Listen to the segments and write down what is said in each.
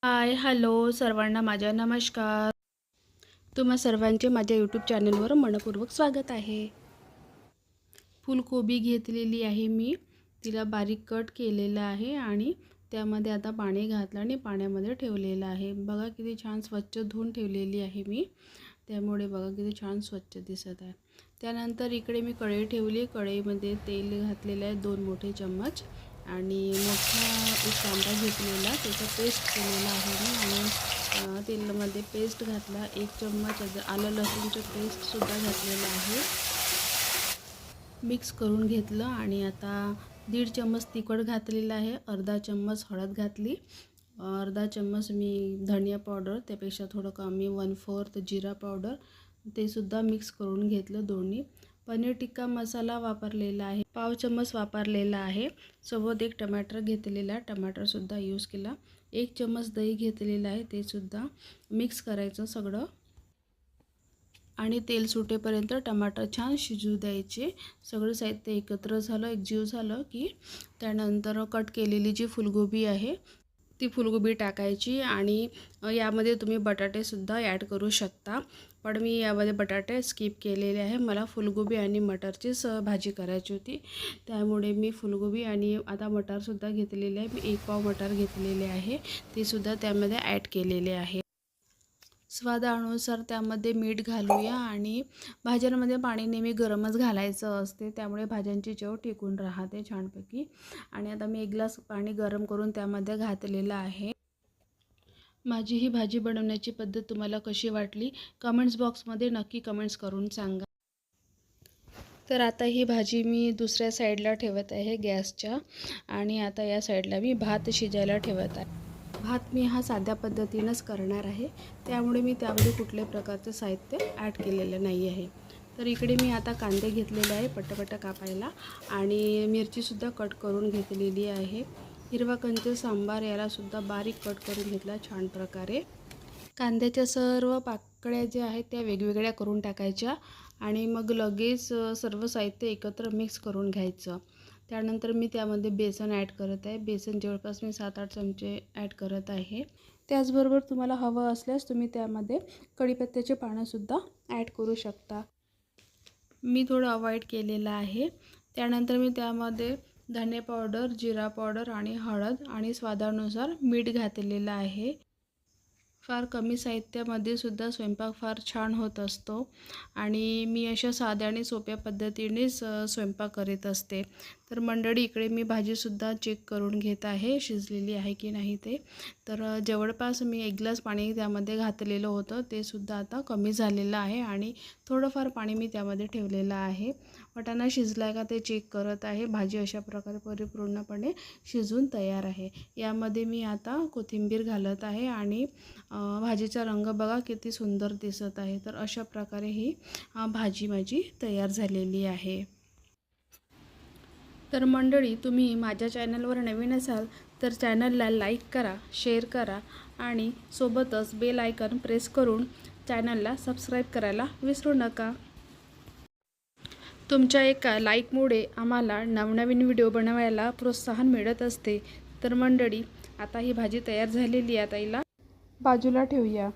Hi hello सर्वांना माझा नमस्कार. तुम्हा सर्वांचे माझ्या यूट्यूब चॅनलवर मनपूर्वक स्वागत आहे. फुलकोबी घेतलेली आहे मी, तिला बारीक कट केलेलं आहे आणि त्यामध्ये आता पाणी घातलं आणि पाण्यामध्ये ठेवलेलं आहे. बघा किती छान स्वच्छ धुवून ठेवलेली आहे मी, त्यामुळे बघा किती छान स्वच्छ दिसत आहे. त्यानंतर इकडे मी कढई ठेवली. कढईमध्ये तेल घातलेलं आहे 2 मोठे चम्मच आणि मोठा एक कांदा घेतलेला, त्याचा पेस्ट केलेला आहे मी आणि तेलामध्ये पेस्ट घातला. 1 चम्मच आलं लसूणचं पेस्टसुद्धा घातलेलं आहे, मिक्स करून घेतलं. आणि आता 1.5 चम्मच तिखट घातलेलं आहे, अर्धा चम्मच हळद घातली, अर्धा चम्मच मी धनिया पावडर, त्यापेक्षा थोडं कमी 1/4 जिरा पावडर, ते सुद्धा मिक्स करून घेतलं दोन्ही. पनीर टिक्का मसाला वापरलेला आहे, पाव चम्मच वापरलेला आहे. सोबत 1 टमाटर घेतलेला, टमाटरसुद्धा यूज केला. 1 चम्मच दही घेतलेला आहे, ते सुद्धा मिक्स करायचं सगळं आणि तेल सुटेपर्यंत टमाटर छान शिजू द्यायचे. सगळं साहित्य एकत्र झालं, एकजीव झालं की त्यानंतर कट केलेली जी फुलगोबी आहे ती फुलगोबी टाकायची आणि यामध्ये तुम्ही बटाटेसुद्धा ॲड करू शकता, पण मी यामध्ये बटाटे स्किप केलेले आहे. मला फुलगोबी आणि मटारचीच भाजी करायची होती, त्यामुळे मी फुलगोबी आणि आता मटारसुद्धा घेतलेले आहे. मी 1 पाव मटार घेतलेले आहे, ते सुद्धा त्यामध्ये ॲड केलेले आहे. स्वादानुसार त्यामध्ये मीठ घालूया आणि भाज्यांमध्ये पाणी नेहमी गरमच घालायचं असते, त्यामुळे भाज्यांची चव टिकून राहते छानपैकी. आणि आता मी 1 ग्लास पाणी गरम करून त्यामध्ये घातलेलं आहे. माझी ही भाजी बनवण्याची पद्धत तुम्हाला कशी वाटली कमेंट्स बॉक्समध्ये नक्की कमेंट्स करून सांगा. तर आता ही भाजी मी दुसऱ्या साईडला ठेवत आहे गॅसच्या आणि आता या साईडला मी भात शिजायला ठेवत आहे. भात मी हा साध्या पद्धतीनंच करणार आहे, त्यामुळे मी त्यामध्ये कुठल्याही प्रकारचं साहित्य ॲड केलेलं नाही आहे. तर इकडे मी आता कांदे घेतलेले आहे पटापटा कापायला आणि मिरचीसुद्धा कट करून घेतलेली आहे. हिरवा कंच सांबार यालासुद्धा बारीक कट करून घेतला छान प्रकारे. कांद्याच्या सर्व पाकळ्या ज्या आहेत त्या वेगवेगळ्या करून टाकायच्या आणि मग लगेच सर्व साहित्य एकत्र मिक्स करून घ्यायचं. त्यानंतर मी त्यामध्ये बेसन ॲड करत आहे. बेसन जवळपास मी 7-8 चमचे ॲड करत आहे. त्याचबरोबर तुम्हाला हवं असल्यास तुम्ही त्यामध्ये कढीपत्त्याचे पानंसुद्धा ॲड करू शकता, मी थोडं अवॉइड केलेलं आहे. त्यानंतर मी त्यामध्ये धने पावडर, जिरा पावडर आणि हळद आणि स्वादानुसार मीठ घातलेलं आहे. फार कमी साहित्यामध्ये सुद्धा स्वयंपाक फार छान होत असतो आणि मी अशा साध्या आणि सोप्या पद्धतीनेच स्वयंपाक करीत असते. तर मंडळी इकडे मी भाजीसुद्धा चेक करून घेत आहे शिजलेली आहे की नाही ते. तर जवळपास मी 1 ग्लास पाणी त्यामध्ये घातलेलं होतं, ते सुद्धा आता कमी झालेलं आहे आणि थोडंफार पाणी मी त्यामध्ये ठेवलेलं आहे. वाटाणा शिजला आहे का ते चेक करत आहे. भाजी अशा प्रकारे परिपूर्णपणे शिजून तयार आहे. यामध्ये मी आता कोथिंबीर घालत आहे आणि भाजीचा रंग बघा किती सुंदर दिसत आहे. तर अशा प्रकारे ही भाजी माझी तयार झालेली आहे. तर मंडळी तुम्ही माझ्या चॅनलवर नवीन असाल तर चॅनलला लाईक करा, शेअर करा आणि सोबतच बेल आयकॉन प्रेस करून चॅनलला सबस्क्राईब करायला विसरू नका. तुमच्या एका लाईकमुळे आम्हाला नवनवीन व्हिडिओ बनवायला प्रोत्साहन मिळत असते. तर मंडळी आता ही भाजी तयार झालेली आहे, आता हिला बाजूला ठेवूया.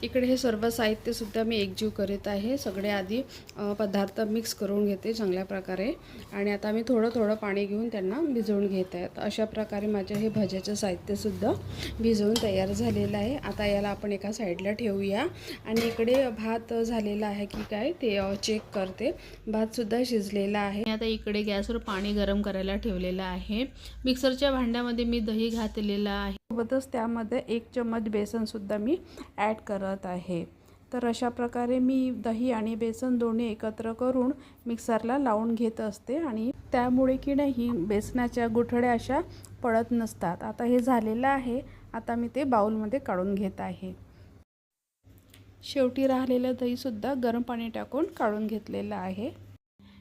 इकडे हे सर्व साहित्यसुद्धा मी एकजीव करीत आहे. सगळे आधी पदार्थ मिक्स करून घेते चांगल्या प्रकारे आणि आता मी थोडं थोडं पाणी घेऊन त्यांना भिजवून घेत आहे. तर अशा प्रकारे माझे हे भाज्याचं साहित्यसुद्धा भिजवून तयार झालेलं आहे. आता याला आपण एका साईडला ठेवूया आणि इकडे भात झालेला आहे की काय ते चेक करते. भातसुद्धा शिजलेला आहे. आता इकडे गॅसवर पाणी गरम करायला ठेवलेलं आहे. मिक्सरच्या भांड्यामध्ये मी दही घातलेलं आहे, सोबतच त्यामध्ये 1 चम्मच बेसनसुद्धा मी ॲड करत आहे. तर अशा प्रकारे मी दही आणि बेसन दोन्ही एकत्र करून मिक्सरला लावून घेत असते आणि त्यामुळे की नाही बेसनाच्या गुठळ्या अशा पडत नसतात. आता हे झालेलं आहे, आता मी ते बाउलमध्ये काढून घेत आहे. शेवटी राहिलेलं दहीसुद्धा गरम पाणी टाकून काढून घेतलेलं आहे.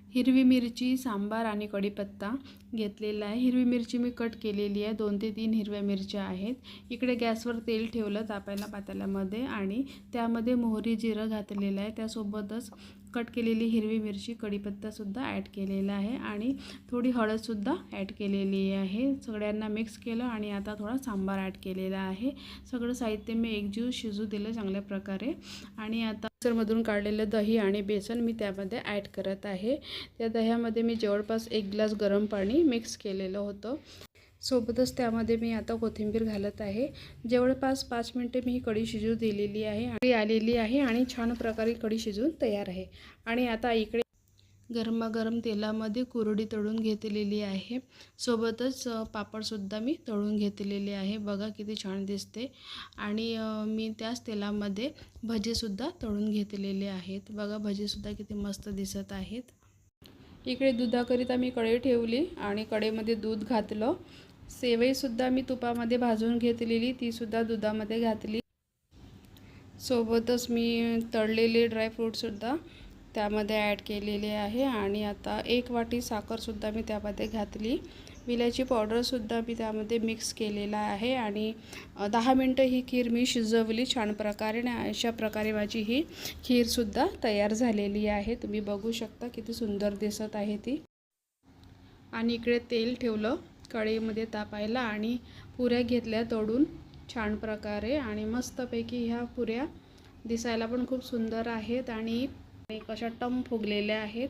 हिरवी मिरची, सांबार आणि कढीपत्ता घेतलेला आहे। हिरवी मिरची मी कट केलेली आहे, 2 ते 3 हिरव्या मिरच्या आहेत। इकडे गॅसवर तेल ठेवलं तापायला पातेल्यामध्ये आणि त्यामध्ये मोहरी जिरं घातलेलं आहे। त्यासोबतच कट केलेली हिरवी मिरची, कढीपत्तासुद्धा ॲड केलेला आहे आणि थोडी हळदसुद्धा ॲड केलेली आहे। सगळ्यांना मिक्स केलं आणि आता थोडा सांबार ॲड केलेला आहे। सगळं साहित्य मी एकजीव शिजू दिलं चांगल्या प्रकारे आणि आता मिक्सरमधून काढलेलं दही आणि बेसन मी त्यामध्ये ॲड करत आहे। त्या दह्यामध्ये मी जवळपास 1 ग्लास गरम पाणी मिक्स केलेलं होतं। सोबतच त्यामध्ये मी आता कोथिंबीर घालत आहे। जवळपास 5 मिनिटे मी ही कढी शिजू दिलेली आहे आणि आलेली आहे आणि छान प्रकारे कढी शिजून तयार आहे। आणि आता इकडे गरमागरम तेलामध्ये कुरडी तळून घेतलेली आहे। सोबतच पापडसुद्धा मी तळून घेतलेले आहे। बघा किती छान दिसते आणि मी त्याच तेलामध्ये भजीसुद्धा तळून घेतलेले आहेत। बघा भजीसुद्धा किती मस्त दिसत आहेत। इकडे दुधाकरिता मी कढई ठेवली आणि कढईमध्ये दूध घातलं। सेवईसुद्धा मी तुपामध्ये भाजून घेतलेली, तीसुद्धा दुधामध्ये घातली। सोबतच मी तळलेले ड्रायफ्रूटसुद्धा त्यामध्ये ॲड केलेले आहे आणि आता 1 वाटी साखरसुद्धा मी त्यामध्ये घातली। विलायची पावडरसुद्धा मी त्यामध्ये मिक्स केलेला आहे आणि 10 मिनटं ही खीर मी शिजवली छान प्रकारे आणि अशा प्रकारे माझी ही खीरसुद्धा तयार झालेली आहे। तुम्ही बघू शकता किती सुंदर दिसत आहे ती। आणि इकडे तेल ठेवलं कढईमध्ये तापायला आणि पुऱ्या घेतल्या तळून छान प्रकारे आणि मस्तपैकी ह्या पुऱ्या दिसायला पण खूप सुंदर आहेत आणि कशा टम फुगलेल्या आहेत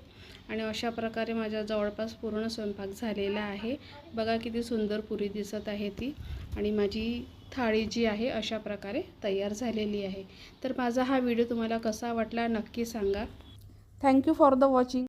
आणि अशा प्रकारे माझ्या जवळपास पूर्ण स्वयंपाक झालेला आहे। बघा किती सुंदर पुरी दिसत आहे ती आणि माझी थाळी जी आहे अशा प्रकारे तयार झालेली आहे। तर माझा हा व्हिडिओ तुम्हाला कसा वाटला नक्की सांगा। Thank you for the watching.